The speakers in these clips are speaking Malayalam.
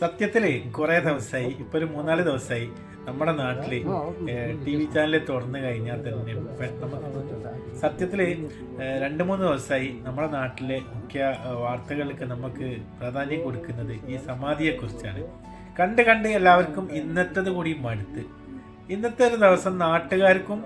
സത്യത്തില് കുറെ ദിവസമായി, ഇപ്പൊ ഒരു 3-4 ദിവസമായി നമ്മുടെ നാട്ടില് TV ചാനൽ തുറന്നു കഴിഞ്ഞാൽ തന്നെ നമുക്ക് സത്യത്തില് 2-3 ദിവസമായി നമ്മുടെ നാട്ടിലെ മുഖ്യ വാർത്തകൾക്ക് നമുക്ക് പ്രാധാന്യം കൊടുക്കുന്നത് ഈ സമാധിയെ കുറിച്ചാണ്. കണ്ട് എല്ലാവർക്കും ഇന്നത്തത് കൂടി മടുത്ത്. ഇന്നത്തെ ഒരു ദിവസം നാട്ടുകാർക്കും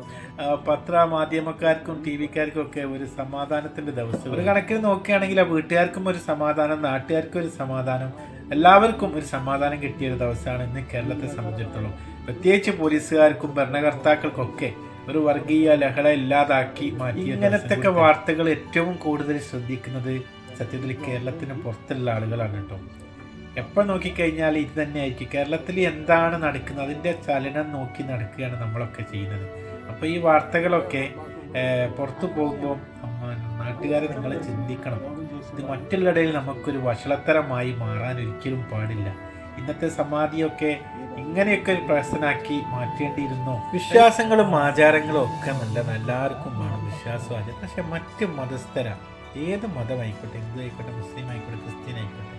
പത്രമാധ്യമക്കാർക്കും TV-ക്കാർക്കും ഒക്കെ ഒരു സമാധാനത്തിന്റെ ദിവസം. ഒരു കണക്കിന് നോക്കുകയാണെങ്കിൽ വീട്ടുകാർക്കും ഒരു സമാധാനം, നാട്ടുകാർക്കും ഒരു സമാധാനം, എല്ലാവർക്കും ഒരു സമാധാനം കിട്ടിയ ഒരു ദിവസമാണ് ഇന്ന് കേരളത്തെ സംബന്ധിച്ചിടത്തോളം. പ്രത്യേകിച്ച് പോലീസുകാർക്കും ഭരണകർത്താക്കൾക്കൊക്കെ ഒരു വർഗീയ ലഹള ഇല്ലാതാക്കി മാറ്റി. ഇങ്ങനത്തെ വാർത്തകൾ ഏറ്റവും കൂടുതൽ ശ്രദ്ധിക്കുന്നത് സത്യത്തിൽ കേരളത്തിന് പുറത്തുള്ള ആളുകളാണ് കേട്ടോ. എപ്പോൾ നോക്കിക്കഴിഞ്ഞാൽ ഇത് തന്നെയായിരിക്കും. കേരളത്തിൽ എന്താണ് നടക്കുന്നത് അതിൻ്റെ ചലനം നോക്കി നടക്കുകയാണ് നമ്മളൊക്കെ ചെയ്യുന്നത്. അപ്പോൾ ഈ വാർത്തകളൊക്കെ പുറത്തു പോകുമ്പോൾ നാട്ടുകാരെ നിങ്ങൾ ചിന്തിക്കണം. ഇത് മറ്റുള്ളിടയിൽ നമുക്കൊരു വഷളത്തരമായി മാറാൻ ഒരിക്കലും പാടില്ല. ഇന്നത്തെ സമാധിയൊക്കെ ഇങ്ങനെയൊക്കെ ഒരു പ്രശ്നമാക്കി മാറ്റേണ്ടിയിരുന്നോ? വിശ്വാസങ്ങളും ആചാരങ്ങളും ഒക്കെ നല്ലതാണ്, എല്ലാവർക്കും വേണം വിശ്വാസം ആചാരം. പക്ഷെ മറ്റ് മതസ്ഥര, ഏത് മതമായിക്കോട്ടെ, ഹിന്ദു ആയിക്കോട്ടെ, മുസ്ലിം ആയിക്കോട്ടെ, ക്രിസ്ത്യൻ ആയിക്കോട്ടെ,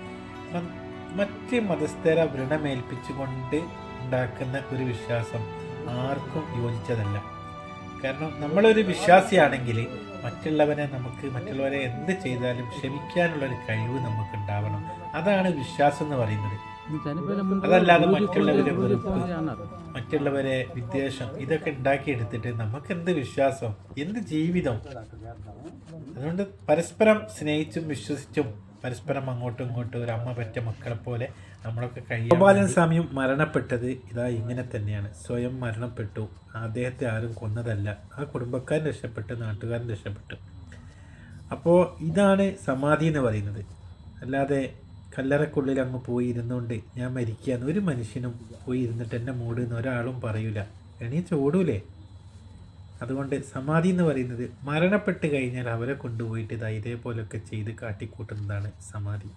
മറ്റ് മതസ്ഥര വ്രണമേൽപ്പിച്ചുകൊണ്ട് ഉണ്ടാക്കുന്ന ഒരു വിശ്വാസം ആർക്കും യോജിച്ചതല്ല. കാരണം നമ്മളൊരു വിശ്വാസിയാണെങ്കിൽ മറ്റുള്ളവരെ എന്ത് ചെയ്താലും ക്ഷമിക്കാനുള്ളൊരു കഴിവ് നമുക്ക് ഉണ്ടാവണം. അതാണ് വിശ്വാസം എന്ന് പറയുന്നത്. അതല്ലാതെ മറ്റുള്ളവരെ വെറുപ്പ്, മറ്റുള്ളവരെ വിദ്വേഷം, ഇതൊക്കെ ഉണ്ടാക്കിയെടുത്തിട്ട് നമുക്ക് എന്ത് വിശ്വാസം, എന്ത് ജീവിതം? അതുകൊണ്ട് പരസ്പരം സ്നേഹിച്ചും വിശ്വസിച്ചും പരസ്പരം അങ്ങോട്ടും ഇങ്ങോട്ടും ഒരു അമ്മ പെറ്റ മക്കളെ പോലെ നമ്മളൊക്കെ കഴിയും. ഗോപാലൻ സ്വാമിയും മരണപ്പെട്ടത് ഇതാ ഇങ്ങനെ തന്നെയാണ്. സ്വയം മരണപ്പെട്ടു. അദ്ദേഹത്തെ ആരും കൊന്നതല്ല. ആ കുടുംബക്കാരൻ രക്ഷപ്പെട്ടു, നാട്ടുകാരൻ രക്ഷപ്പെട്ടു. അപ്പോൾ ഇതാണ് സമാധി എന്ന് പറയുന്നത്. അല്ലാതെ കല്ലറക്കുള്ളിൽ അങ്ങ് പോയി ഇരുന്നുകൊണ്ട് ഞാൻ മരിക്കുകയെന്ന് ഒരു മനുഷ്യനും പോയി ഇരുന്നിട്ട് എന്നെ മൂടുന്ന ഒരാളും പറയൂല. എണീച്ച് ഓടൂലേ? അതുകൊണ്ട് സമാധി എന്ന് പറയുന്നത് മരണപ്പെട്ട് കഴിഞ്ഞാൽ അവരെ കൊണ്ടുപോയിട്ട് ഇതേപോലൊക്കെ ചെയ്ത് കാട്ടിക്കൂട്ടുന്നതാണ് സമാധി.